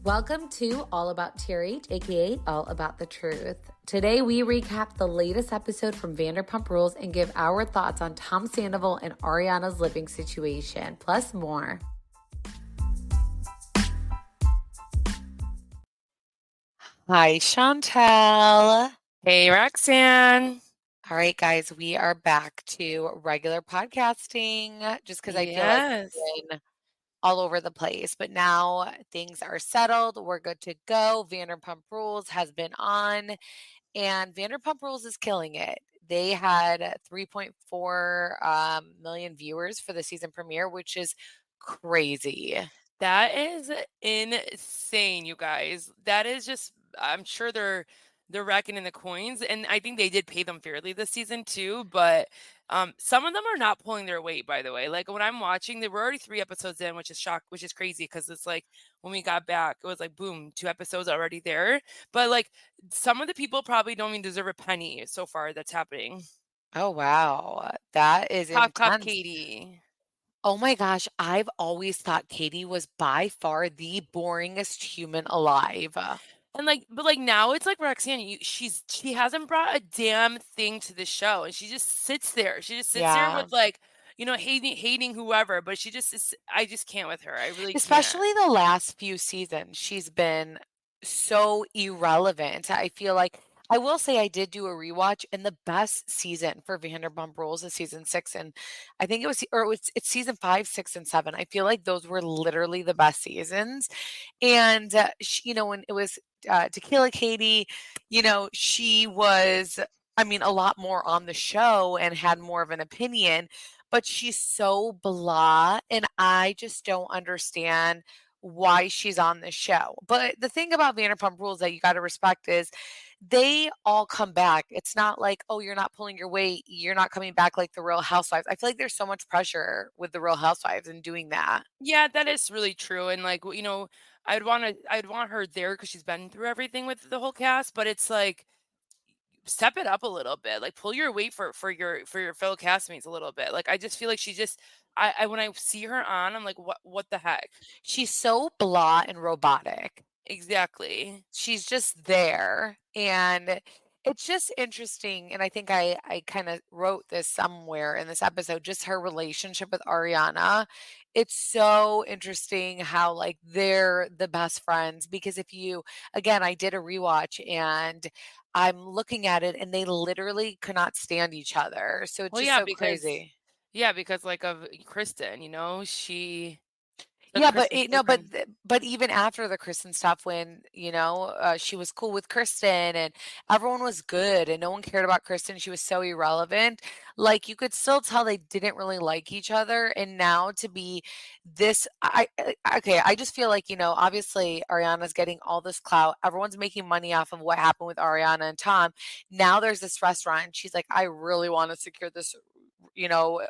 Welcome to All About TRH, aka All About the Truth. Today we recap the latest episode from Vanderpump Rules and give our thoughts on Tom Sandoval and Ariana's living situation, plus more. Hi, Chantel. Hey, Roxanne. All right, guys, we are back to regular podcasting just because I feel like Yes. it's been all over the place. But now things are settled. We're good to go. Vanderpump Rules has been on, and Vanderpump Rules is killing it. They had 3.4 million viewers for the season premiere, which is crazy. That is insane, you guys. That is just I'm sure they're racking in the coins, and I think they did pay them fairly this season too, but some of them are not pulling their weight, by the way. Like when I'm watching, there were already 3 episodes in, which is crazy because it's like when we got back, it was like boom, 2 episodes already there. But like some of the people probably don't even deserve a penny so far that's happening. Oh, wow. That is Cough, cough, intense. Katie. Oh my gosh, I've always thought Katie was by far the boringest human alive. And but now it's like Roxanne, she hasn't brought a damn thing to the show, and she just sits there. She just sits there Yeah. with hating whoever, but she just is. I just can't with her. I really can't. Especially the last few seasons, she's been so irrelevant. I feel like I will say I did do a rewatch, and the best season for Vanderpump Rules is season 6, and I think it's season 5, 6, and 7. I feel like those were literally the best seasons. And when it was Tequila Katie, she was, I mean, a lot more on the show and had more of an opinion, but she's so blah, and I just don't understand why she's on the show. But the thing about Vanderpump Rules that you got to respect is they all come back. It's not like, oh, you're not pulling your weight, you're not coming back like the Real Housewives. I feel like there's so much pressure with the Real Housewives in doing that. Yeah, that is really true. And I'd want her there because she's been through everything with the whole cast. But it's like step it up a little bit. Like pull your weight for your fellow castmates a little bit. Like I just feel like she just I when I see her on, I'm like, what the heck? She's so blah and robotic. Exactly. She's just there, and it's just interesting, and I think I kinda wrote this somewhere in this episode, just her relationship with Ariana. It's so interesting how, like, they're the best friends because if you again, I did a rewatch, and I'm looking at it, and they literally could not stand each other, so it's Well, just yeah, so because crazy. yeah, because like of Kristen, she took Yeah, but Kristen's it no, boyfriend. but even after the Kristen stuff when, she was cool with Kristen and everyone was good and no one cared about Kristen, she was so irrelevant, like, you could still tell they didn't really like each other, and now to be this okay, I just feel like, obviously Ariana's getting all this clout, everyone's making money off of what happened with Ariana and Tom. Now there's this restaurant, and she's like, "I really wanna secure this,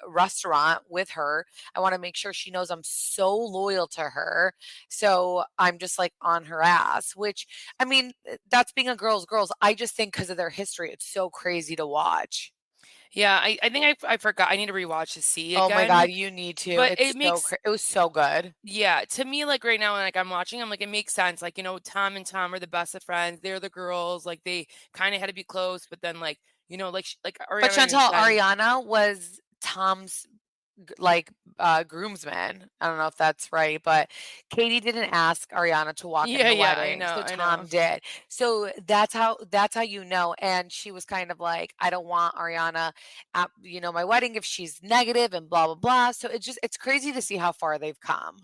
restaurant with her. I want to make sure she knows I'm so loyal to her. So I'm just like on her ass, which I mean, that's being a girls. I just think because of their history, it's so crazy to watch. Yeah, I think I forgot. I need to rewatch to see Oh my again. God, you need to. But It's it was so good. yeah, to me, like right now, like I'm watching, I'm like, it makes sense. Like, Tom and Tom are the best of friends. They're the girls. Like they kind of had to be close, but then like But Ariana even Chantal, said, Ariana was Tom's groomsman. I don't know if that's right, but Katie didn't ask Ariana to walk in yeah, the yeah, wedding, so I Tom know. did. So that's how you know. And she was kind of like, I don't want Ariana at my wedding if she's negative and blah blah blah. So it's crazy to see how far they've come.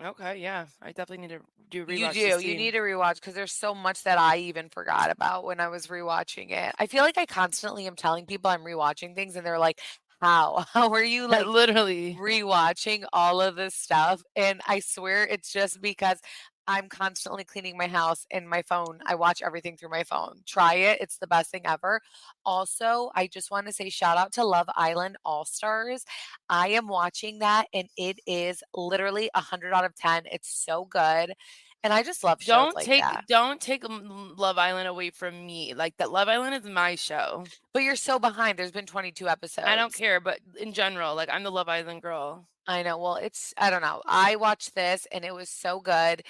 Okay, yeah, I definitely need to do a You rewatch to do. You see. need to rewatch because there's so much that I even forgot about when I was rewatching it. I feel like I constantly am telling people I'm rewatching things and they're like, "How? How are you like Literally. rewatching all of this stuff?" And I swear it's just because I'm constantly cleaning my house and my phone. I watch everything through my phone. Try it. It's the best thing ever. Also, I just want to say shout out to Love Island All Stars. I am watching that and it is literally 100 out of 10. It's so good. And I just love shows Don't like that. take Love Island away from me. Like that Love Island is my show. But you're so behind. There's been 22 I don't episodes. care, but in general, like I'm the Love Island girl. I know. Well, I don't know. I watched this and it was so good.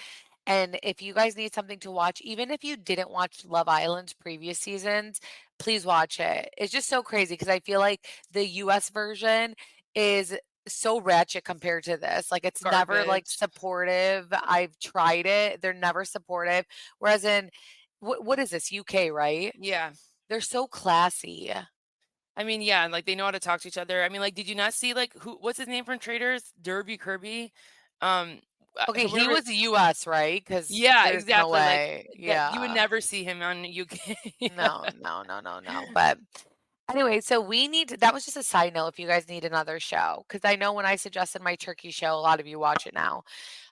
And if you guys need something to watch, even if you didn't watch Love Island's previous seasons, please watch it. It's just so crazy because I feel like the US version is so ratchet compared to this. Like it's never like Garbage. supportive. I've tried it. They're never supportive. Whereas in what is this? UK, right? Yeah. They're so classy. I mean, yeah, and, like, they know how to talk to each other. I mean, like, did you not see, like, what's his name from Traders? Derby Kirby? Um, Okay, so he whatever. was US, right? Because Yeah, there's no exactly, like, way. that you would Yeah. never see him on UK. No, no, no, no, no. But anyway, so we need that was just a side note if you guys need another show, because I know when I suggested my turkey show, a lot of you watch it now.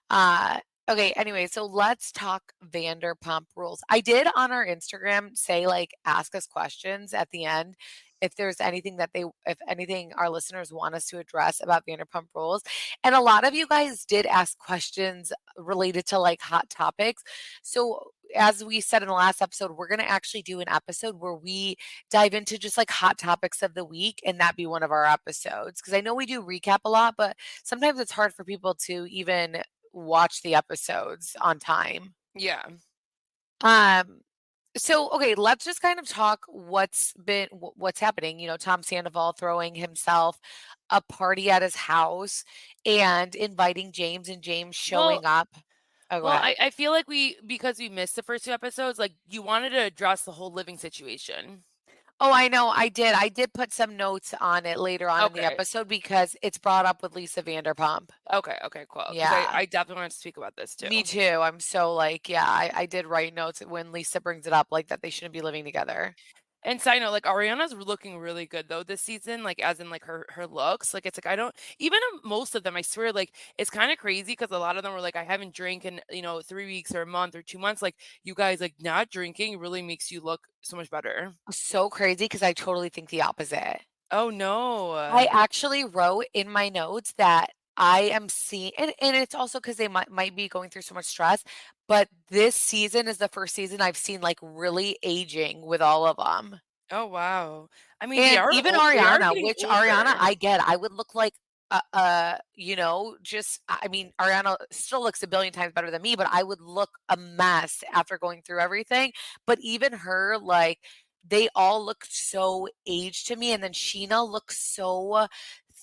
Uh, okay, anyway, so let's talk Vanderpump Rules. I did on our Instagram say, like, ask us questions at the end if there's anything that if anything our listeners want us to address about Vanderpump Rules. And a lot of you guys did ask questions related to like hot topics. So as we said in the last episode, we're going to actually do an episode where we dive into just like hot topics of the week and that be one of our episodes. Because I know we do recap a lot, but sometimes it's hard for people to even watch the episodes on time. Yeah. Um, so okay, let's just kind of talk what's happening. Tom Sandoval throwing himself a party at his house and inviting James and James Well showing up. Oh, go well, ahead. I feel like because we missed the first 2 episodes, like, you wanted to address the whole living situation. Oh, I know. I did. I did put some notes on it later on in the Okay. episode because it's brought up with Lisa Vanderpump. Okay, okay, cool. Because Yeah. I definitely wanted to speak about this too. Me too. I'm so like, yeah, I did write notes when Lisa brings it up, like that they shouldn't be living together. And side note, like Ariana's looking really good though this season, like as in like her looks. Like it's like I don't even most of them, I swear, like it's kind of crazy because a lot of them were like, I haven't drank in 3 weeks or a month or 2 months. Like you guys, like not drinking really makes you look so much better. So crazy because I totally think the opposite. Oh no. I actually wrote in my notes that I am seeing, and it's also because they might be going through so much stress, but this season is the first season I've seen like really aging with all of them. Oh wow. I mean, And even they are Ariana, getting which Ariana older. I get, I would look like just I mean, Ariana still looks a billion times better than me, but I would look a mess after going through everything. But even her, like, they all look so aged to me. And then Sheena looks so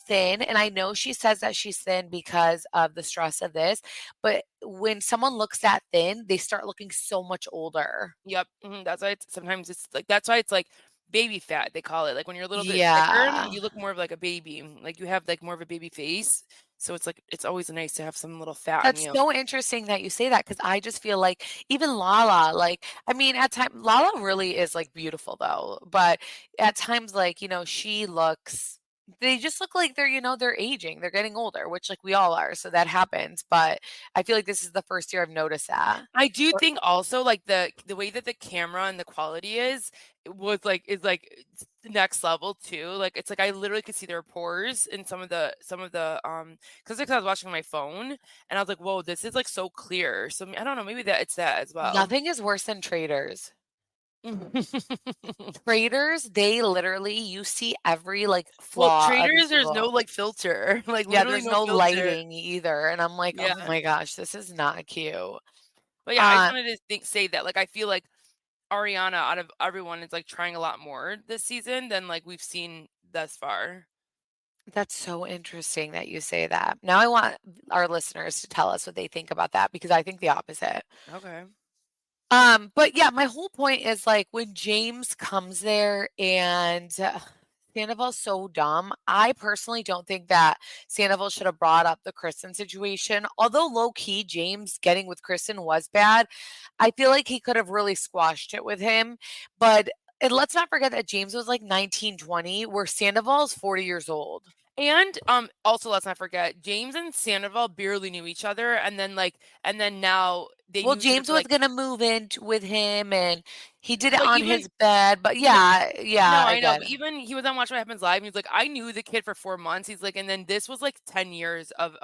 thin. And I know she says that she's thin because of the stress of this, but when someone looks that thin, they start looking so much older. Yep. That's why sometimes it's like that's why it's like baby fat, they call it. Like when you're a little bit thicker, Yeah. you look more of like a baby. Like you have like more of a baby face. So it's like it's always nice to have some little fat on That's you. so interesting that you say that because I just feel like even Lala, like, I mean, at times Lala really is like beautiful though, but at times, like, she looks, they just look like they're aging, they're getting older, which like we all are. So that happens. But I feel like this is the first year I've noticed that. I do Or- think also like the way that the camera and the quality is like it's the next level too. Like it's like I literally could see their pores in some of the because I was watching my phone and I was like, whoa, this is like so clear. So I don't know, maybe that it's that as well. Nothing is worse than traders. Traders, they literally, you see every like Well, flaw of these traders, there's no people. like filter, like Yeah, literally there's no no filter. lighting either. And I'm like, oh Yeah. my gosh, this is not cute. But yeah, I just Uh, wanted to say that. Like I feel like Ariana out of everyone is like trying a lot more this season than like we've seen thus far. That's so interesting that you say that. Now I want our listeners to tell us what they think about that because I think the opposite. Okay. But yeah, my whole point is like when James comes there and Sandoval's so dumb. I personally don't think that Sandoval should have brought up the Kristen situation. Although low key, James getting with Kristen was bad. I feel like he could have really squashed it with him. But and let's not forget that James was like 19, 20, where Sandoval's 40 years old. And also let's not forget James and Sandoval barely knew each other and then now they Well, knew each other James for was like gonna move in with him, and he did it but on even his bed, but no, yeah, yeah, no, I I know, get but it. even he was on Watch What Happens Live and he's like, I knew the kid for 4 months. He's like, and then this was like 10 years of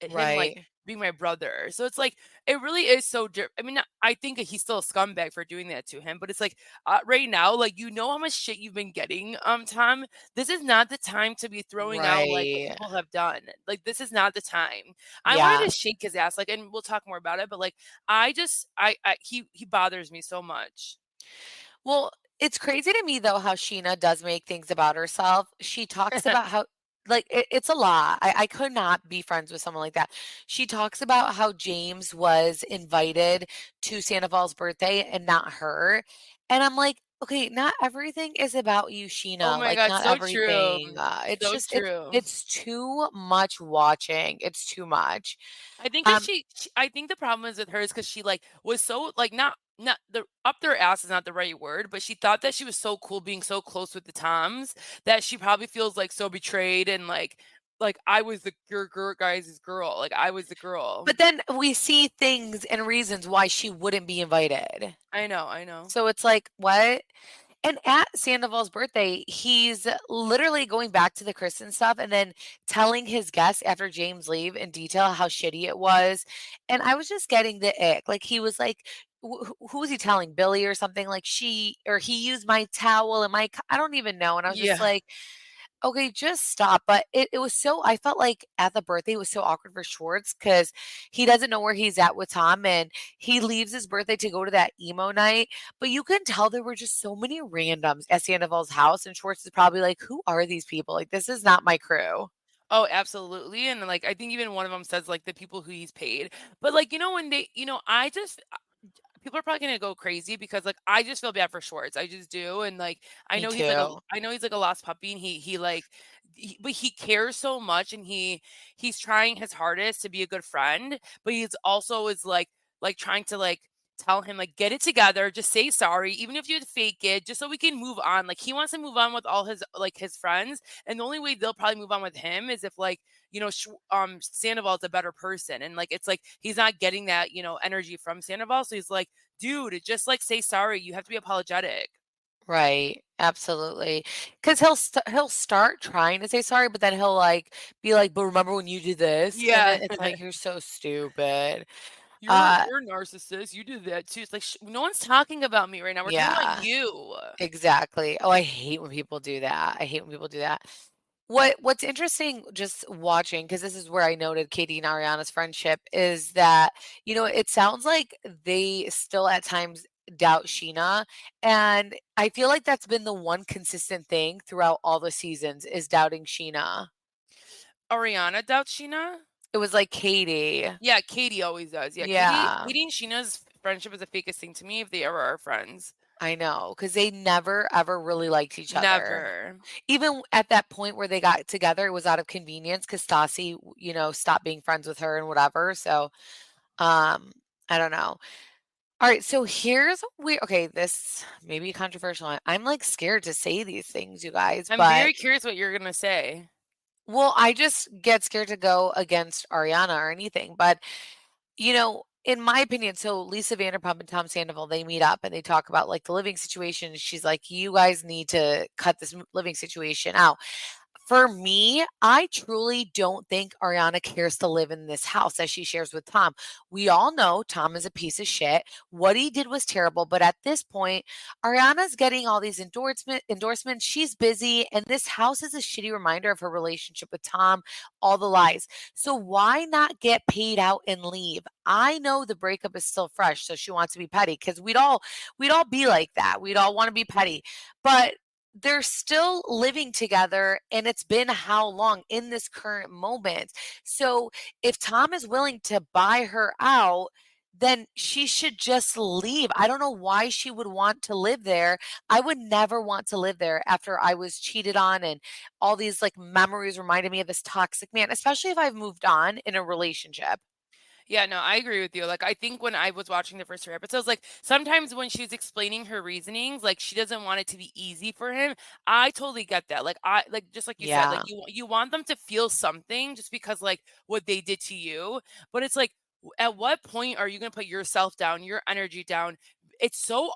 him like Right, being my brother. So it's like it really is so I mean, I think he's still a scumbag for doing that to him, but it's like right now, like you know how much shit you've been getting, Tom. This is not the time to be throwing out like what right. people have done. Like this is not the time. I wanted Yeah, to shake his ass, like, and we'll talk more about it, but like he bothers me so much. Well, it's crazy to me though how Sheena does make things about herself. She talks about how like it's a lot. I could not be friends with someone like that. She talks about how James was invited to Sandoval's birthday and not her. And I'm like, okay, not everything is about you, Oh Sheena. my Like god, not so true. everything. It's So just true. it's too much watching. It's too much. I think 'cause Um, she I think the problem is with her is 'cause she, like, was so, like, not the up their ass is not the right word, but she thought that she was so cool being so close with the Toms that she probably feels, like, so betrayed and, like, "I was the your guys' girl, like, I was the girl." but then we see things and reasons why she wouldn't be invited. I know, I know. So it's like, what? And at Sandoval's birthday, he's literally going back to the Kristen stuff and then telling his guests after James leave in detail how shitty it was. And I was just getting the ick. Like he was like, who was he telling? Billy or something like she or he used my towel and I don't even know. And I was just Yeah. like, okay, just stop. But it was so I felt like at the birthday it was so awkward for Schwartz because he doesn't know where he's at with Tom and he leaves his birthday to go to that emo night. But you can tell there were just so many randoms at Sandoval's house, and Schwartz is probably like, who are these people? Like, this is not my crew. Oh, absolutely, and, like, I think even one of them says, like, the people who he's paid. But, like, when they I just people are probably gonna go crazy because, like, I just feel bad for Schwartz. I just do, and, like, Me too. I know he's like a lost puppy, and but he cares so much, and he's trying his hardest to be a good friend, but he's also is like trying to tell him like get it together, just say sorry, even if you have to fake it, just so we can move on. Like he wants to move on with all his friends, and the only way they'll probably move on with him is if Sandoval's a better person, and like it's like he's not getting that energy from Sandoval, so he's like, dude, just like say sorry. You have to be apologetic. Right. Absolutely. Because he'll start trying to say sorry, but then he'll like be like, "But remember when you did this?" And Yeah. then it's like, "You're so stupid." You're Uh, you're a narcissist. You did that too. It's like no one's talking about me right now. We're talking about yeah. you. Exactly. Oh, I hate when people do that. I hate when people do that. What's interesting just watching, because this is where I noted Katie and Ariana's friendship, is that, it sounds like they still at times doubt Sheena. And I feel like that's been the one consistent thing throughout all the seasons is doubting Sheena. Ariana doubts Sheena. It was like Katie. Yeah, Katie always does. Yeah, Yeah, Katie and Sheena's friendship is the fakest thing to me if they ever are friends. I know. Because they never ever really liked each other. Never. Even at that point where they got together, it was out of convenience because Stassi, stopped being friends with her and whatever. So, um, I don't know. All right, so here's okay, this may be controversial. I'm like scared to say these things, you guys, I'm but very curious what you're gonna say. well, I just get scared to go against Ariana or anything. But in my opinion, so Lisa Vanderpump and Tom Sandoval, they meet up and they talk about like the living situation. She's like, you guys need to cut this living situation out. For me, I truly don't think Ariana cares to live in this house as she shares with Tom. We all know Tom is a piece of shit. What he did was terrible, but at this point, Ariana's getting all these endorsements. She's busy, and this house is a shitty reminder of her relationship with Tom, all the lies. So why not get paid out and leave? I know the breakup is still fresh, so she wants to be petty because we'd all be like that. We'd all want to be petty. But they're still living together and it's been how long in this current moment. So if Tom is willing to buy her out, then she should just leave. I don't know why she would want to live there. I would never want to live there after I was cheated on and all these like memories reminded me of this toxic man, especially if I've moved on in a relationship. Yeah, no, I agree with you. Like, I think when I was watching the first 3 episodes, like, sometimes when she's explaining her reasonings, like, she doesn't want it to be easy for him. I totally get that. Just like you said, like, Yeah. you want them to feel something just because, like, what they did to you. But it's like, at what point are you gonna put yourself down, your energy down? It's so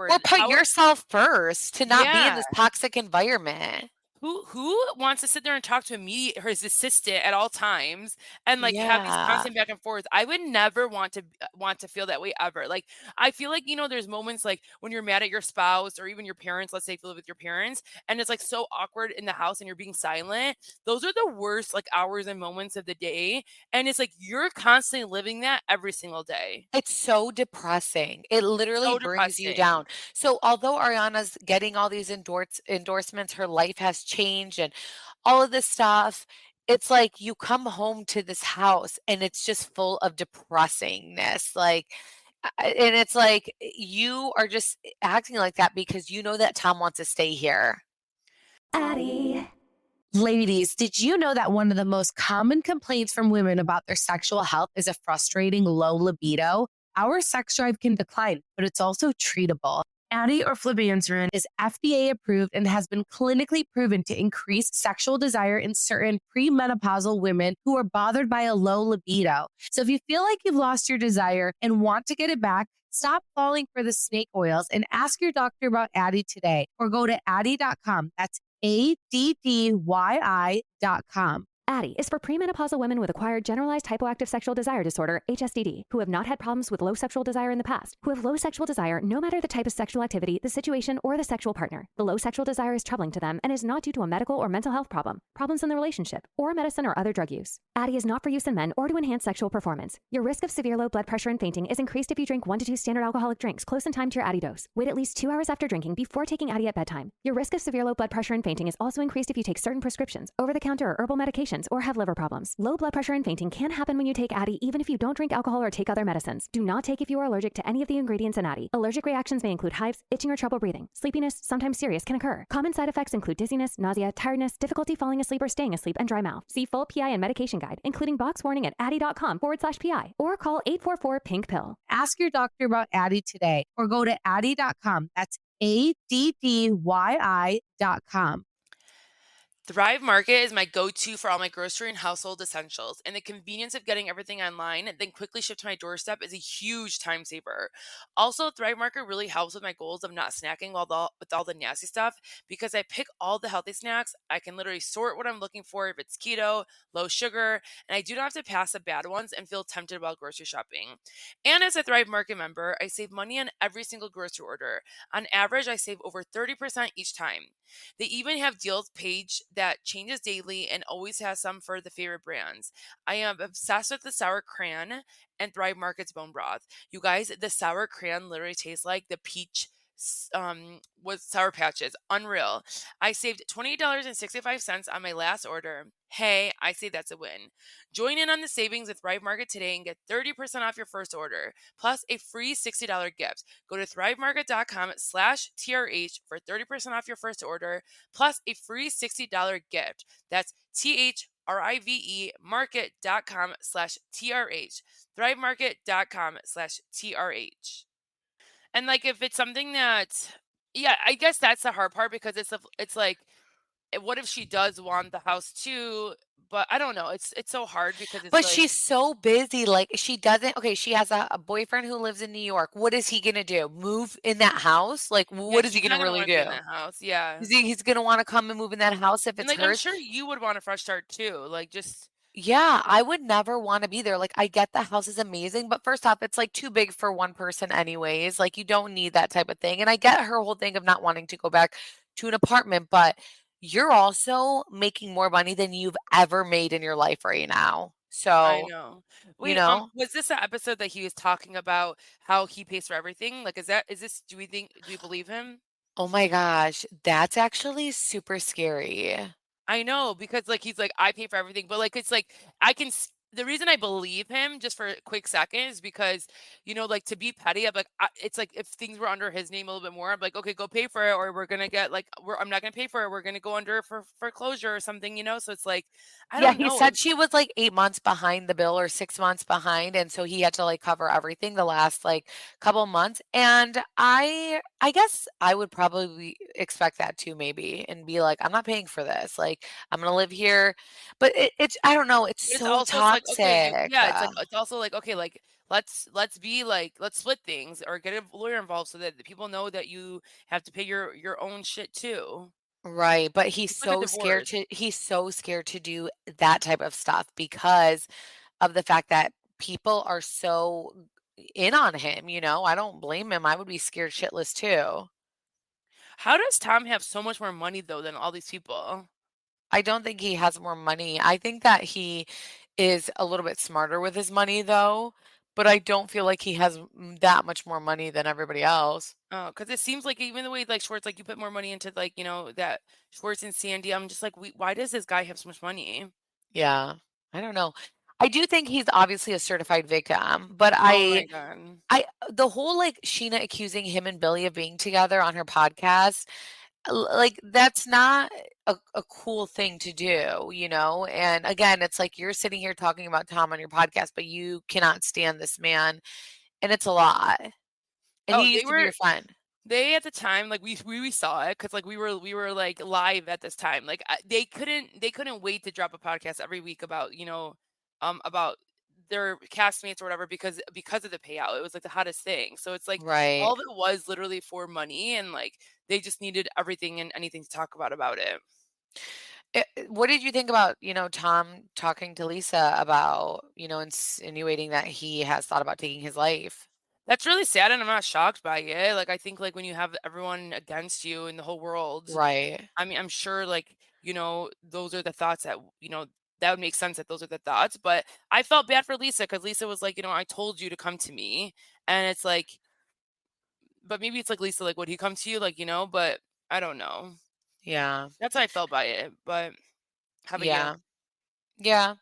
Or awkward. put yourself first to not be in Yeah. this toxic environment. who wants to sit there and talk to his assistant at all times and, like, have these Yeah. constant back and forth? I would never want to feel that way ever. Like, I feel like, there's moments, like, when you're mad at your spouse or even your parents, let's say if you live with your parents, and it's, like, so awkward in the house and you're being silent. Those are the worst, like, hours and moments of the day, and it's like you're constantly living that every single day. It's so depressing. It literally So brings you depressing. down. So although Ariana's getting all these endorsements, her life has changed and all of this stuff, it's like you come home to this house and it's just full of depressingness. Like and it's like you are just acting like that because you know that Tom wants to stay here. Addie. Ladies, did you know that one of the most common complaints from women about their sexual health is a frustrating low libido? Our sex drive can decline, but it's also treatable. Addie or flibanserin is FDA approved and has been clinically proven to increase sexual desire in certain premenopausal women who are bothered by a low libido. So if you feel like you've lost your desire and want to get it back, stop falling for the snake oils and ask your doctor about Addie today or go to Addie.com. That's ADDYI.com. Addie is for premenopausal women with acquired generalized hypoactive sexual desire disorder, HSDD, who have not had problems with low sexual desire in the past, who have low sexual desire no matter the type of sexual activity, the situation, or the sexual partner. The low sexual desire is troubling to them and is not due to a medical or mental health problem, problems in the relationship, or medicine or other drug use. Addie is not for use in men or to enhance sexual performance. Your risk of severe low blood pressure and fainting is increased if you drink 1 to 2 standard alcoholic drinks close in time to your Addie dose. Wait at least 2 hours after drinking before taking Addie at bedtime. Your risk of severe low blood pressure and fainting is also increased if you take certain prescriptions, over-the-counter or herbal medications, or have liver problems. Low blood pressure and fainting can happen when you take Addie even if you don't drink alcohol or take other medicines. Do not take if you are allergic to any of the ingredients in Addie. Allergic reactions may include hives, itching or trouble breathing. Sleepiness, sometimes serious, can occur. Common side effects include dizziness, nausea, tiredness, difficulty falling asleep or staying asleep, and dry mouth. See full PI and medication guide, including box warning at addie.com/PI or call 844-PINK-PILL. Ask your doctor about Addie today or go to Addie.com. That's ADDYI.com. Thrive Market is my go-to for all my grocery and household essentials, and the convenience of getting everything online and then quickly shipped to my doorstep is a huge time saver. Also, Thrive Market really helps with my goals of not snacking with all the nasty stuff because I pick all the healthy snacks. I can literally sort what I'm looking for if it's keto, low sugar, and I do not have to pass the bad ones and feel tempted while grocery shopping. And as a Thrive Market member, I save money on every single grocery order. On average, I save over 30% each time. They even have deals page that changes daily and always has some for the favorite brands. I am obsessed with the sour cran and Thrive Market's bone broth. You guys, the sour cran literally tastes like the peach with sour patches. Unreal. I saved $28.65 on my last order. Hey, I say that's a win. Join in on the savings at Thrive Market today and get 30% off your first order, plus a free $60 gift. Go to thrivemarket.com/TRH for 30% off your first order, plus a free $60 gift. That's THRIVE market.com/TRH. Thrivemarket.com/TRH. And, like, if it's something that yeah, I guess that's the hard part because it's like, what if she does want the house too? But I don't know. It's so hard because it's But like, she's so busy, like, she doesn't okay, she has a boyfriend who lives in New York. What is he gonna do? Move in that house? Like, yeah, what is he she's gonna not gonna really wanna be in do? that house. Yeah. He's gonna wanna come and move in that house if And, it's like, I'm hers? sure you would want a fresh start too. Like, just Yeah, I would never wanna be there. Like, I get the house is amazing, but first off, it's, like, too big for one person anyways, like, you don't need that type of thing, and I get her whole thing of not wanting to go back to an apartment, but you're also making more money than you've ever made in your life right now. I So, know. you Wait, know? was this the episode that he was talking about how he pays for everything? Like, is this do we believe him? Oh my gosh, that's actually super scary. I know because, like, he's like, "I pay for everything," but, like, it's like, the reason I believe him just for a quick second is because, like, to be petty, I'm like, it's like if things were under his name a little bit more, I'm like, "Okay, go pay for it, or we're gonna get, like, I'm not gonna pay for it, we're gonna go under for foreclosure or something," So it's like, I Yeah, don't he know, said she was, like, 8 months behind the bill or 6 months behind, and so he had to, like, cover everything the last, like, couple months, and I guess I would probably expect that too maybe and be like, "I'm not paying for this, like, I'm gonna live here." But it's I don't know, it's it's so also it's like, okay, toxic. yeah, it's also like, okay, like, let's be like, let's split things or get a lawyer involved so that the people know that you have to pay your own shit too. Right, but he's It's like a so scared divorce. to do that type of stuff because of the fact that people are so in on him, you know? I don't blame him. I would be scared shitless too. How does Tom have so much more money though than all these people? I don't think he has more money. I think that he is a little bit smarter with his money though, but I don't feel like he has that much more money than everybody else. Oh, because it seems like even the way like Schwartz, like you put more money into like that Schwartz and Sandy. I'm just like, why does this guy have so much money? Yeah. I don't know. I do think he's obviously a certified victim, but Oh my god. the whole like Sheena accusing him and Billy of being together on her podcast, like that's not a cool thing to do, you know? And again, it's like you're sitting here talking about Tom on your podcast, but you cannot stand this man, and it's a lot. And Oh, he used to be your friend. they at the time like we saw it because like we were like live at this time. Like they couldn't wait to drop a podcast every week about about their castmates or whatever because of the payout. It was like the hottest thing. So it's like Right. all of it was literally for money and like they just needed everything and anything to talk about it. What did you think about, Tom talking to Lisa about, insinuating that he has thought about taking his life? That's really sad, and I'm not shocked by it. Like, I think, like, when you have everyone against you in the whole world, Right. I mean, I'm sure, like, those are the thoughts that, that would make sense that those are the thoughts. But I felt bad for Lisa because Lisa was like, I told you to come to me. And it's like, but maybe it's like, Lisa, like, would he come to you? Like, but I don't know. Yeah. That's how I felt by it. But how about you? Yeah.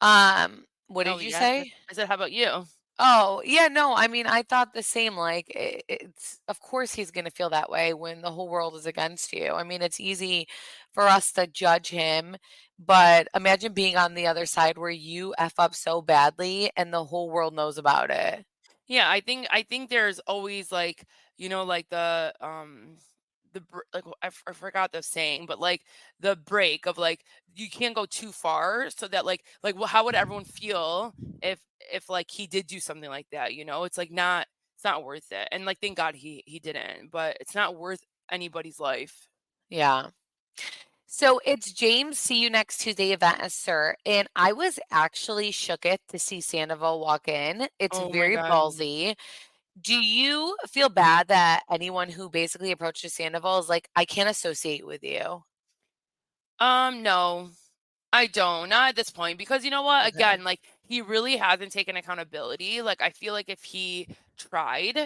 Yeah. What Oh, did you yeah. say? I said, how about you? Oh, yeah, no, I mean, I thought the same, like, it's of course he's gonna feel that way when the whole world is against you. I mean, it's easy for us to judge him, but imagine being on the other side where you F up so badly and the whole world knows about it. Yeah, I think there's always like, like like I forgot the saying, but like the break of like you can't go too far so that like well, how would everyone feel if like he did do something like that, It's like it's not worth it. And like thank God he didn't, but it's not worth anybody's life. Yeah. So it's James See You Next Tuesday event as Sir, and I was actually shooketh to see Sandoval walk in. It's Oh my very God. ballsy. Do you feel bad that anyone who basically approaches Sandoval is like, I can't associate with you? No. I don't, not at this point, because you know what? Okay. Again, like he really hasn't taken accountability. Like I feel like if he tried,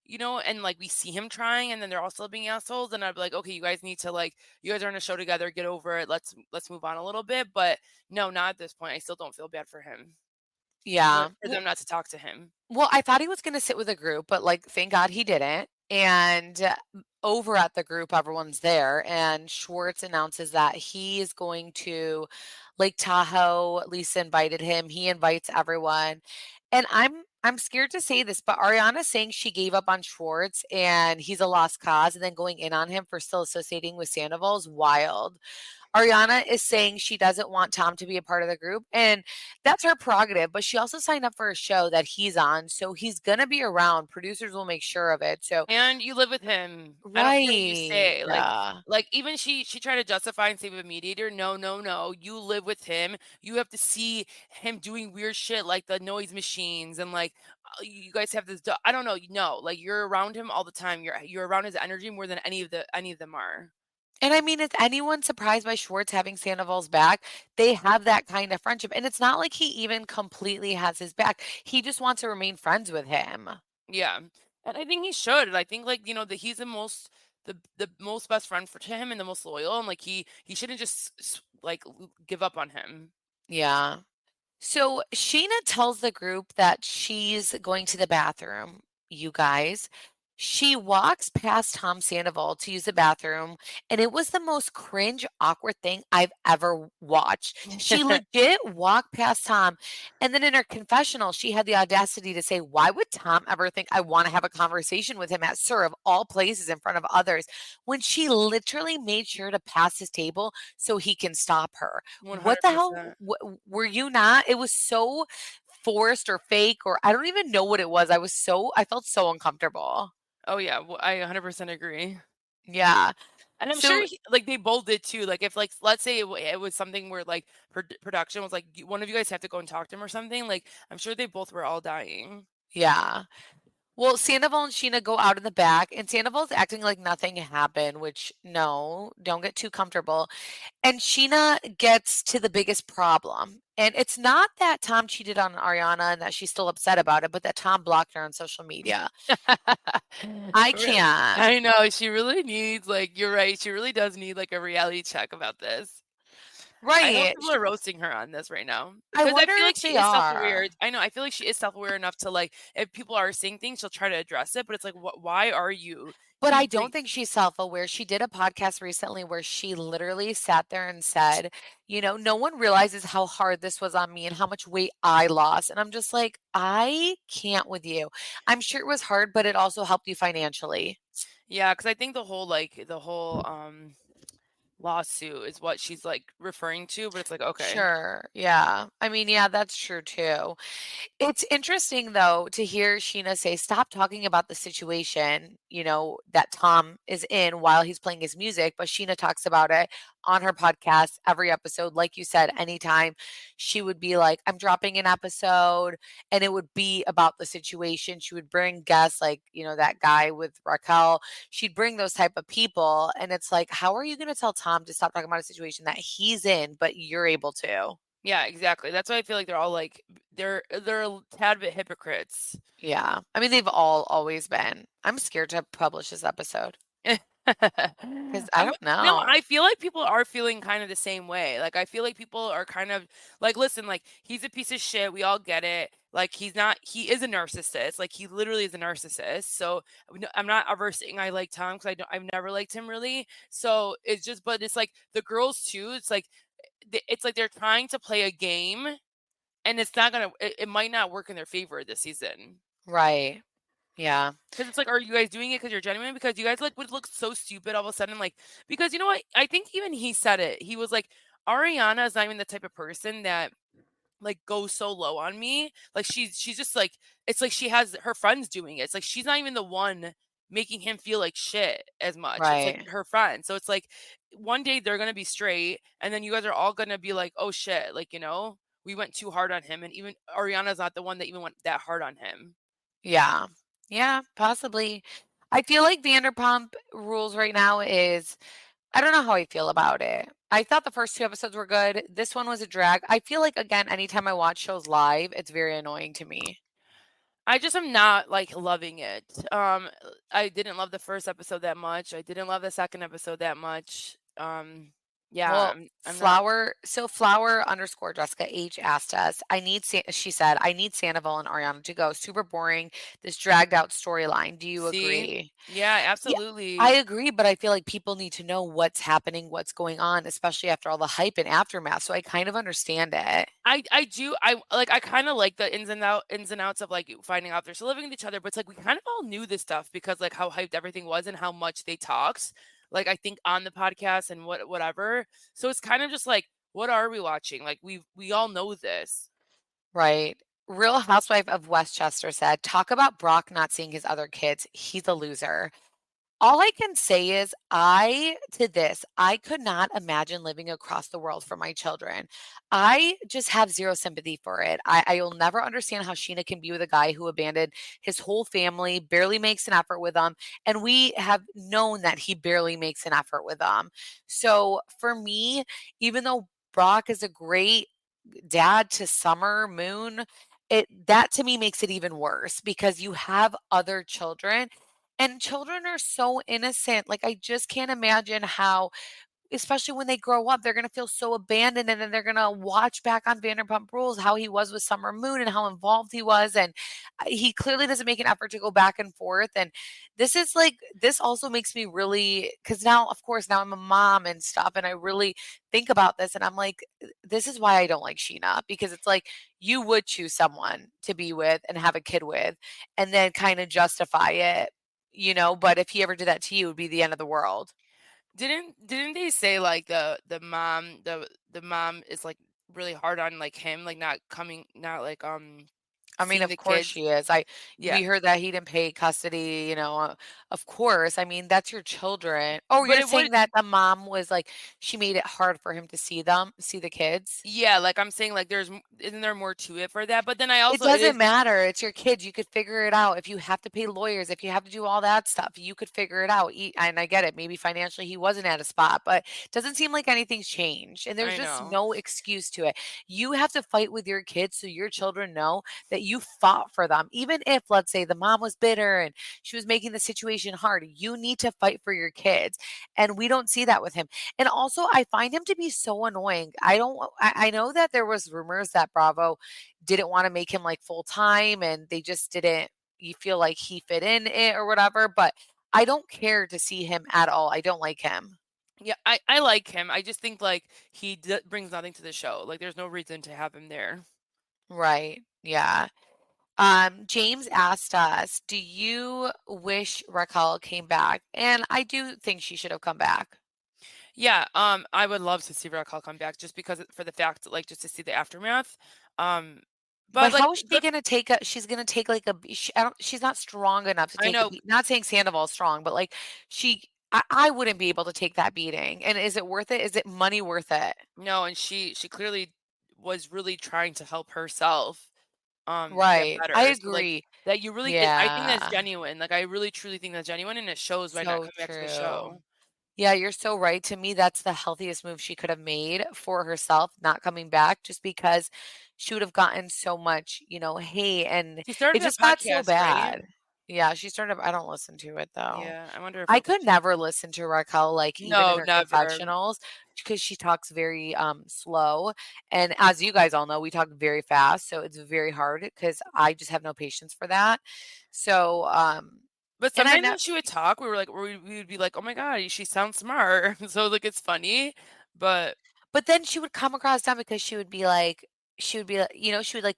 and like we see him trying, and then they're also being assholes, and I'd be like, okay, you guys need to like, you guys are in a show together, get over it. Let's move on a little bit. But no, not at this point. I still don't feel bad for him, Yeah. for them not to talk to him. Well, I thought he was gonna sit with a group, but, like, thank God he didn't, and, over at the group, everyone's there, and Schwartz announces that he is going to Lake Tahoe. Lisa invited him, he invites everyone, and I'm scared to say this, but Ariana saying she gave up on Schwartz and he's a lost cause, and then going in on him for still associating with Sandoval is wild. Ariana is saying she doesn't want Tom to be a part of the group, and that's her prerogative, but she also signed up for a show that he's on, so he's gonna be around. Producers will make sure of it. So And you live with him. I don't care what you right. say. Yeah. Like even she tried to justify and save a mediator. No, no, no. You live with him. You have to see him doing weird shit like the noise machines and like you guys have this. I don't know. No, like you're around him all the time. You're around his energy more than any of them are. And I mean, is anyone surprised by Schwartz having Sandoval's back? They have that kind of friendship, and it's not like he even completely has his back. He just wants to remain friends with him. Yeah, and I think he should. I think like that he's the most best friend to him and the most loyal, and like he shouldn't just like give up on him. Yeah. So Sheena tells the group that she's going to the bathroom, you guys. She walks past Tom Sandoval to use the bathroom, and it was the most cringe, awkward thing I've ever watched. She legit walked past Tom, and then in her confessional, she had the audacity to say, why would Tom ever think I want to have a conversation with him at Sir of all places in front of others when she literally made sure to pass his table so he can stop her? One What hundred the hell? percent. Were you not? It was so forced or fake, or I don't even know what it was. I felt so uncomfortable. Oh yeah, I 100% agree. Yeah. And I'm sure So like they both did too. Like if like let's say it was something where like production was like one of you guys have to go and talk to him or something. Like I'm sure they both were all dying. yeah. Well, Sandoval and Sheena go out in the back, and Sandoval's acting like nothing happened, which no, don't get too comfortable. And Sheena gets to the biggest problem. And it's not that Tom cheated on Ariana and that she's still upset about it, but that Tom blocked her on social media. I can't. I know she really needs like you're right. She really does need like a reality check about this. I hope Right. people are roasting her on this right now I because I wonder feel like if she they is self-aware. are. I know. I feel like she is self-aware enough to like if people are saying things, she'll try to address it. But it's like, why are you But I keep like don't think she's self-aware. She did a podcast recently where she literally sat there and said, "No one realizes how hard this was on me and how much weight I lost." And I'm just like, "I can't with you." I'm sure it was hard, but it also helped you financially. yeah? Because I think the whole lawsuit is what she's like referring to. But it's like okay, Sure. Yeah. I mean, yeah, that's true too. It's interesting though to hear Sheena say, "Stop talking about the situation, that Tom is in while he's playing his music." But Sheena talks about it on her podcast every episode. Like you said, anytime she would be like, "I'm dropping an episode," and it would be about the situation. She would bring guests like, that guy with Raquel. She'd bring those type of people. And it's like, how are you going to tell Tom to stop talking about a situation that he's in, but you're able to? yeah, exactly. That's why I feel like they're all like they're a tad bit hypocrites. Yeah. I mean, they've all always been. I'm scared to publish this episode because I I'm don't no, know. I feel like people are feeling kind of the same way. Like I feel like people are kind of like, listen, like he's a piece of shit. We all get it. Like he is a narcissist. Like he literally is a narcissist. So I'm not ever saying I like Tom because I've never liked him really. So it's just, but it's like the girls too. It's like it's like they're trying to play a game, and it's not gonna. It might not work in their favor this season. Right. Yeah. Because it's like, are you guys doing it because you're genuine? Because you guys like would look so stupid all of a sudden, like because you know what? I think even he said it. He was like, Ariana is not even the type of person that like goes so low on me. Like she's just like it's like she has her friends doing it. It's like she's not even the one making him feel like shit as much. It's like Right. her friend. So it's like one day they're gonna be straight, and then you guys are all gonna be like, oh shit, like we went too hard on him, and even Ariana's not the one that even went that hard on him. Yeah. Yeah. Possibly. I feel like Vanderpump Rules right now is, I don't know how I feel about it. I thought the first two episodes were good. This one was a drag. I feel like, again, anytime I watch shows live, it's very annoying to me. I just am not like loving it. I didn't love the first episode that much. I didn't love the second episode that much. Yeah, Well, I'm not. Flower underscore Jessica H asked us, she said, "I need Sandoval and Ariana to go. Super boring. This dragged out storyline. Do you See, agree?" yeah, Yeah, I absolutely. agree, but I feel like people need to know what's happening, what's going on, especially after all the hype and aftermath. So I kind of understand it. I do I kind of like the ins and outs of like finding out they're still living with each other, but it's like we kind of all knew this stuff because like how hyped everything was and how much they talked. Like I think on the podcast and whatever. So it's kind of just like, what are we watching? Like we all know this. Right. Real Housewife of Westchester said, "Talk about Brock not seeing his other kids. He's a loser." All I can say is I could not imagine living across the world for my children. I just have zero sympathy for it. I'll never understand how Sheena can be with a guy who abandoned his whole family, barely makes an effort with them, and we have known that he barely makes an effort with them. So for me, even though Brock is a great dad to Summer Moon, that to me makes it even worse because you have other children and children are so innocent. Like I just can't imagine how, especially when they grow up, they're going to feel so abandoned and then they're going to watch back on Vanderpump Rules how he was with Summer Moon and how involved he was and he clearly doesn't make an effort to go back and forth and this also makes me really, cuz now of course now I'm a mom and stuff and I really think about this and I'm like, this is why I don't like Sheena because it's like you would choose someone to be with and have a kid with and then kind of justify it, but if he ever did that to you it would be the end of the world. Didn't they say like the mom is like really hard on like him like not coming not like I mean, seeing of the course kids. she is. Yeah. We heard that he didn't pay custody, of course. I mean, that's your children. Oh, But you're it would saying that the mom was like she made it hard for him to see the kids? yeah, like, I'm saying, like, isn't there more to it for that? But then I It also it doesn't is matter. It's your kids. You could figure it out. If you have to pay lawyers, if you have to do all that stuff, you could figure it out. And I get it. Maybe financially he wasn't at a spot, but it doesn't seem like anything's changed. And there's I just know. no excuse to it. You have to fight with your kids so your children know that you fought for them. Even if, let's say, the mom was bitter and she was making the situation hard, you need to fight for your kids. And we don't see that with him. And also, I find him to be so annoying. I know that there was rumors that Bravo didn't want to make him like full time and they just didn't you feel like he fit in it or whatever, but I don't care to see him at all. I don't like him. Yeah, I like him. I just think, like, brings nothing to the show. Like, there's no reason to have him there. Right. Yeah. James asked us, do you wish Raquel came back? And I do think she should have come back. Yeah, I would love to see Raquel come back just because for the fact, like, just to see the aftermath. Um, But but, like, how is she gonna take a she's gonna take like a b she I don't she's not strong enough to I take a know. beat not saying Sandoval's strong, but like I wouldn't be able to take that beating. And is it worth it? Is it money worth it? No, and she clearly was really trying to help herself, get Right. I better. So, like, agree. that you really I think that's Yeah. genuine. Like, I really truly think that's genuine, and it shows by not So coming back to the true. show. Yeah, you're so right. To me, that's the healthiest move she could have made for herself, not coming back, just because she would have gotten so much, hate, and She it started a just got so podcast, right? bad. Yeah, she started I don't listen to it though. Yeah, I wonder if I it was could never listen to Raquel, like, even in No, her never. confessionals, because she talks very, slow, and as you guys all know, we talk very fast, so it's very hard because I just have no patience for that. So, But and I sometimes know. when she would talk, we would be like, "Oh my god, she sounds smart." So, like, it's funny, but But then she would come across dumb because she would like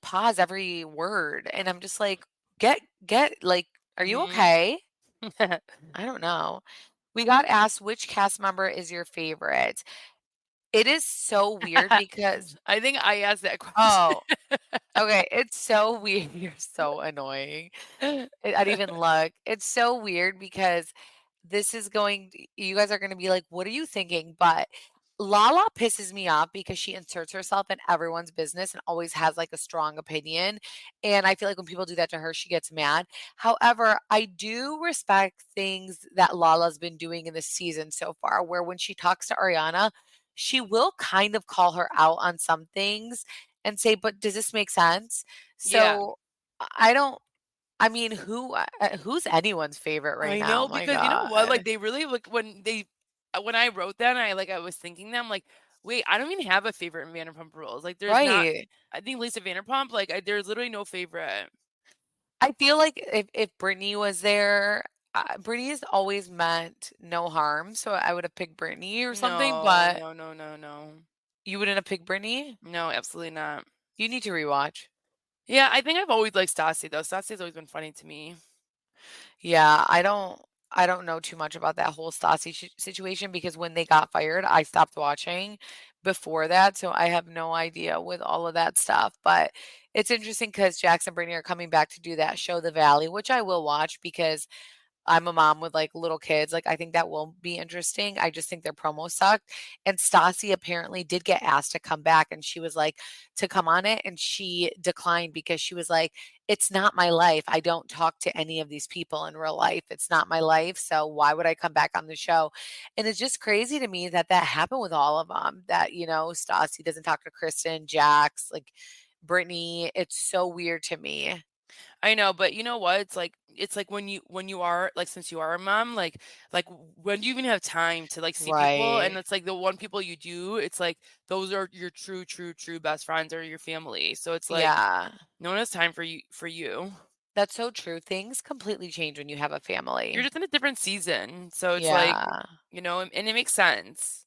pause every word, and I'm just like, get like, are you mhm. okay? I don't know. We got asked which cast member is your favorite. It is so weird because I think I asked that question. oh, okay, it's so weird. You're so annoying. I didn't even look. It's so weird because you guys are gonna be like, "What are you thinking?" But Lala pisses me off because she inserts herself in everyone's business and always has like a strong opinion. And I feel like when people do that to her, she gets mad. However, I do respect things that Lala's been doing in this season so far, where when she talks to Ariana, she will kind of call her out on some things and say, "But does this make sense?" Yeah. So I don't I mean, who's anyone's favorite right I now? know My because you know what? god. Like, they really like when I wrote that and I was thinking them like, "Wait, I don't even have a favorite in Vanderpump Rules." Like, there's not Right. I think Lisa Vanderpump, like, there's literally no favorite. I feel like if Brittany was there, Brittany has always meant no harm, so I would have picked Brittany or something, No, but no, no, no, no. you wouldn't have picked Brittany? No, absolutely not. You need to rewatch. Yeah, I think I've always liked Stassi though. Stassi's always been funny to me. Yeah, I don't know too much about that whole Stassi situation because when they got fired, I stopped watching before that, so I have no idea with all of that stuff. But it's interesting because Jackson and Brittany are coming back to do that show, The Valley, which I will watch because I'm a mom with, like, little kids, like, I think that will be interesting. I just think their promo sucked, and Stassi apparently did get asked to come back, and she was like to come on it, and she declined because she was like, "It's not my life. I don't talk to any of these people in real life. It's not my life, so why would I come back on the show?" And it's just crazy to me that that happened with all of them. That, Stassi doesn't talk to Kristen, Jax, like, Brittany. It's so weird to me. I know, but you know what? It's like when you are like since you are a mom, when do you even have time to like see people? And Right. it's like the one people you do, it's like those are your true best friends or your family. So it's like Yeah. no one has time for you. That's so true. Things completely change when you have a You're family. just in a different season. So it's like, Yeah. and it makes sense.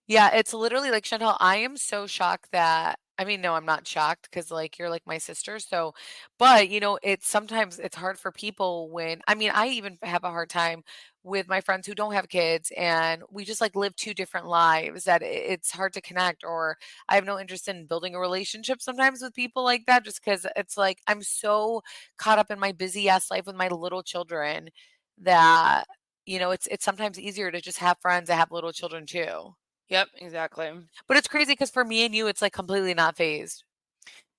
Yeah, it's literally like Chantal, I am so shocked that I mean, no, I'm not shocked because like you're like my sister. So, but it's sometimes it's hard for people when I mean, I even have a hard time with my friends who don't have kids, and we just like live two different lives that it's hard to connect, or I have no interest in building a relationship sometimes with people like that, just because it's like I'm so caught up in my busy ass life with my little children that it's sometimes easier to just have friends that have little children too. Yep, exactly. But it's crazy because for me and you, it's like completely not phased.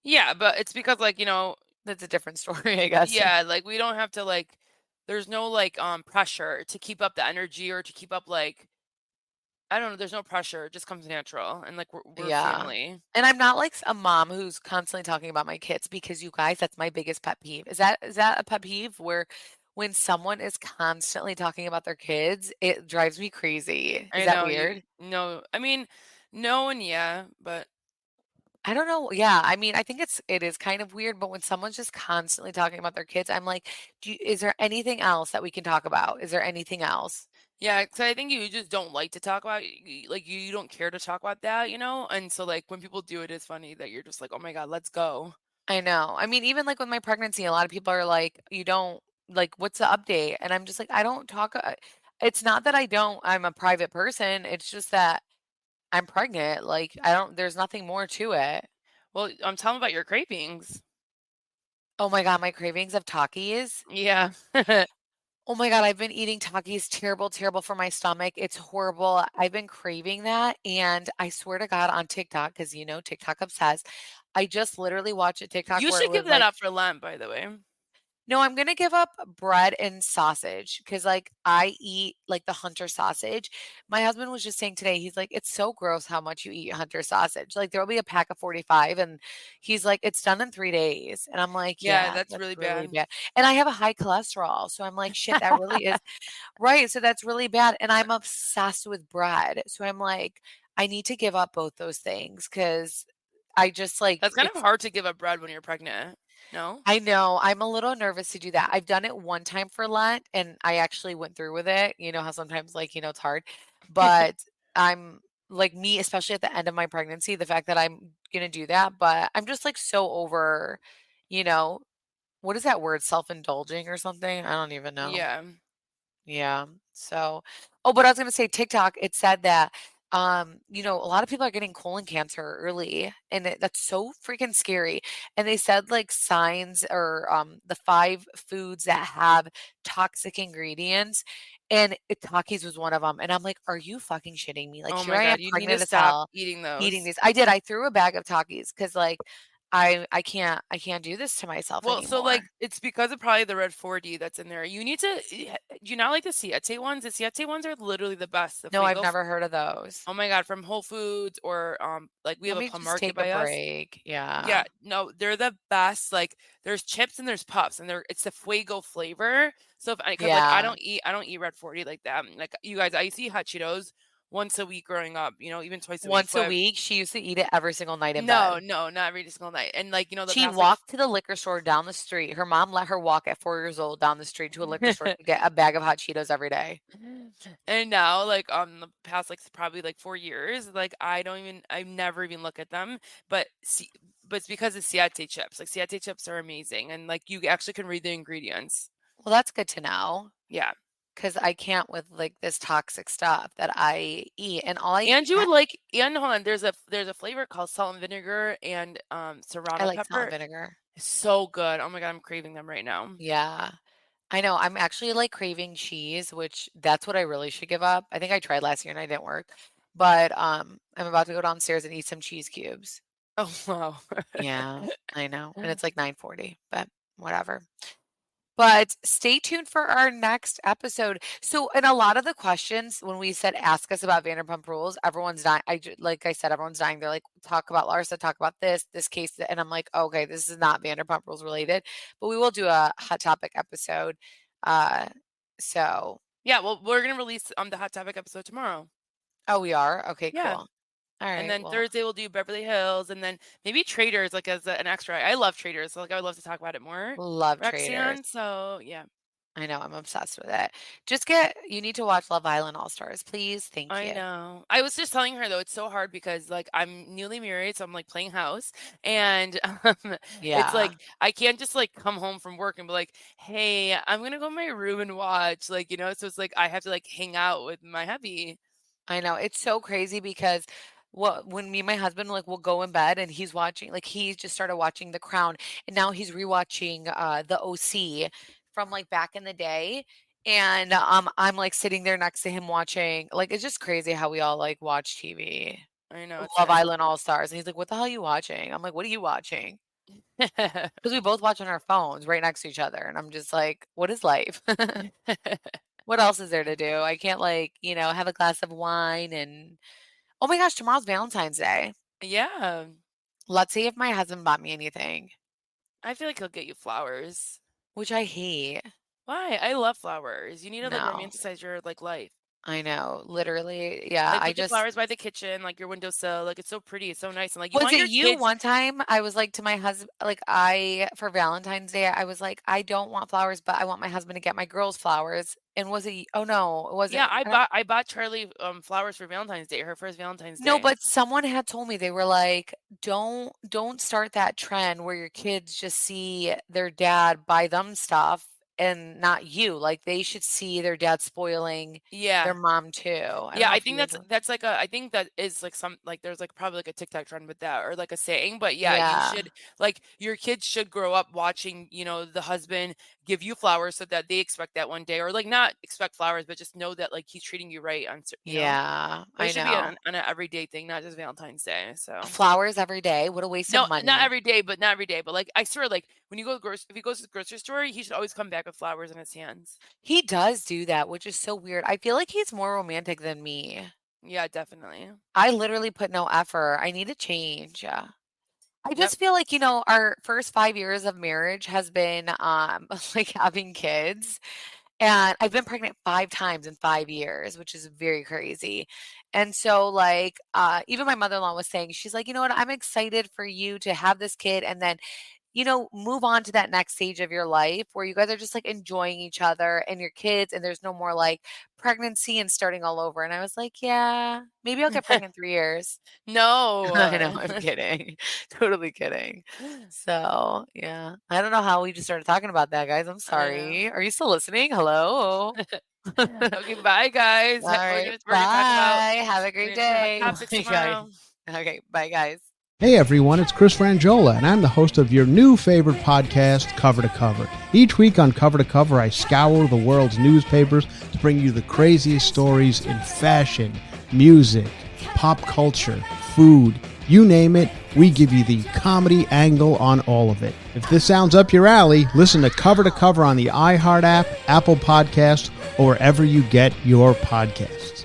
Yeah, but it's because That's a different story, I guess. yeah, like we don't have to there's no pressure to keep up the energy or to keep up I don't know, there's no pressure. It just comes natural and we're Yeah. family. And I'm not like a mom who's constantly talking about my kids because you guys, that's my biggest pet peeve. Is that a pet peeve where when someone is constantly talking about their kids, it drives me crazy. Is I that know you weird? no, I mean, no and yeah, but I don't know. Yeah, I mean, I think it is kind of weird, but when someone's just constantly talking about their kids, I'm like, is there anything else that we can talk about? Is there anything else? yeah, because I think you just don't like to talk about you don't care to talk about that. And so when people do it, it's funny that you're just like, oh my god, let's go. I know. I mean, even like with my pregnancy, a lot of people are like, you don't like, what's the update? And I'm just like, I don't talk. It's not that I'm a private person. It's just that I'm pregnant. Like, there's nothing more to it. Well, I'm telling about your cravings. Oh my God, my cravings of Takis. Yeah. Oh my God, I've been eating Takis, terrible, terrible for my stomach. It's horrible. I've been craving that. And I swear to God on TikTok, because TikTok obsessed. I just literally watched a TikTok You where it should give was that like, up for Lent, by the way. no, I'm gonna give up bread and sausage because, like, I eat, like, the Hunter sausage. My husband was just saying today, he's like, "It's so gross how much you eat Hunter sausage." Like, there'll be a pack of 45, and he's like, "It's done in 3 days." And I'm like, Yeah, "Yeah, that's that's really really bad. bad." And I have a high cholesterol, so I'm like, "Shit, that really is." Right, so that's really bad, and I'm obsessed with bread. So I'm like, I need to give up both those things because I just, like, That's kind of it's hard to give up bread when you're pregnant. No? I know, I'm a little nervous to do that. I've done it one time for Lent, and I actually went through with it. You know how sometimes, like, it's hard, but I'm like me, especially at the end of my pregnancy, the fact that I'm gonna do that, but I'm just, like, so over, you know, what is that word? Self-indulging or something? I don't even know. Yeah. Yeah. So, oh, but I was gonna say TikTok, it said that, a lot of people are getting colon cancer early, and that's so freaking scary. And they said like signs or the 5 foods that have toxic ingredients, and Takis was one of them. And I'm like, are you fucking shitting me? Like Oh here my I am god, you need to pregnant as stop hell, eating eating those. these. I did. I threw a bag of Takis because like I can't do this to myself Well, so anymore. it's because of probably the red 4D that's in there. You need to do you not like the Siete ones? The Siete ones are literally the best. The No, I've Fuego. never heard of those. Oh my god, from Whole Foods or we have Let a me Plum just Market take a by us. break. Yeah. Yeah, no, they're the best. There's chips and there's puffs, and it's the Fuego flavor. So because I Yeah. don't eat red 40 like that. Like you guys, I used to eat hot Cheetos once a week growing up. Even twice a week. Once a But week, she used to eat it every single night in no, bed. no, not every single night. And the She past walked to the liquor store down the street. Her mom let her walk at 4 years old down the street to a liquor store to get a bag of hot Cheetos every day. and now the past probably 4 years, I never even look at them. But but it's because of Siete chips. Like Siete chips are amazing, and you actually can read the ingredients. Well, that's good to know Yeah. because I can't with like this toxic stuff that I eat. And And you would and hold on, there's a flavor called salt and vinegar and I serrano like salt and pepper. vinegar. It's so good. Oh my god, I'm craving them right now. Yeah. I know. I'm actually like craving cheese, which that's what I really should give up. I think I tried last year and I didn't work. But I'm about to go downstairs and eat some cheese cubes. Oh wow. Yeah, I know. And it's like 9:40, but whatever. But stay tuned for our next episode. So, in a lot of the questions, when we said ask us about Vanderpump Rules, everyone's dying. Like I said, everyone's dying. They're like, talk about Larsa, talk about this case. And I'm like, okay, this is not Vanderpump Rules related, but we will do a hot topic episode. Uh, so, Yeah, well, we're gonna release the hot topic episode tomorrow. oh, we are? Okay, Yeah. cool. All And right. then Well, Thursday we'll do Beverly Hills, and then maybe Traders as an extra. I love Traders, so I would love to talk about it more, love traders. Roxanne. So yeah. I know, I'm obsessed with it. You need to watch Love Island All Stars, please. Thank I you. know. I was just telling her though, it's so hard because like I'm newly married, so I'm like playing house, and it's Yeah. like I can't just like come home from work and be like, "Hey, I'm gonna go in my room and watch," like So it's like I have to like hang out with my hubby. I know. It's so crazy because when me and my husband like will go in bed and he's watching like he just started watching The Crown and now he's rewatching the OC from like back in the day. And I'm like sitting there next to him watching like it's just crazy how we all like watch TV. I know it's Love nice. Island All Stars. And he's like, "What the hell are you watching?" I'm like, "What are you watching?" Because we both watch on our phones right next to each other. And I'm just like, what is life? What else is there to do? I can't like, have a glass of wine and oh my gosh, tomorrow's Valentine's Day. Yeah, Let's see if my husband bought me anything, I feel like he'll get you flowers. which I hate. Why? I love flowers. You need to like No, romanticize your like life. I know. Literally, yeah. Like put the flowers by the kitchen, like your windowsill. Like it's so pretty, it's so nice, and like you Was want it your you kids. one time? I was like to my husband, like for Valentine's Day, I was like, I don't want flowers, but I want my husband to get my girls flowers. And was it? Oh no, it Yeah, wasn't. I bought Charlie flowers for Valentine's Day, her first Valentine's No, Day. but someone had told me they were like, don't start that trend where your kids just see their dad buy them stuff and not you. Like they should see their dad spoiling Yeah. their mom too. I don't Yeah, know I if think you guys that's like I think that is like some like there's like probably like a TikTok trend with that or like a saying, but yeah, you Yeah. should like your kids should grow up watching, the husband give you flowers so that they expect that one day or like not expect flowers, but just know that like he's treating you right Yeah, But it I should be know. on an everyday thing, not just Valentine's Day. So Flowers every day. What a waste of no, not money. every day, but not every day. But like I swear, like when you go to if he goes to the grocery store, he should always come back with flowers in his hands. He does do that, which is so weird. I feel like he's more romantic than me. Yeah, definitely. I literally put no effort. I need to change. I Yep. just feel like, our first 5 years of marriage has been, like, having kids, and I've been pregnant 5 times in 5 years, which is very crazy, and so, like, even my mother-in-law was saying, she's like, "You know what? I'm excited for you to have this kid and then move on to that next stage of your life where you guys are just like enjoying each other and your kids, and there's no more like pregnancy and starting all over." And I was like, yeah, maybe I'll get pregnant in 3 years. No. I know, I'm kidding. Totally kidding. So, yeah. I don't know how we just started talking about that, guys. I'm I know. sorry. Are you still listening? Hello? All Okay, bye guys. right. We're gonna talk about Bye. Have a great day. hot topics Bye, guys. tomorrow. Okay. Bye, guys. Hey everyone, it's Chris Frangiola, and I'm the host of your new favorite podcast, Cover to Cover. Each week on Cover to Cover, I scour the world's newspapers to bring you the craziest stories in fashion, music, pop culture, food, you name it, we give you the comedy angle on all of it. If this sounds up your alley, listen to Cover on the iHeart app, Apple Podcasts, or wherever you get your podcasts.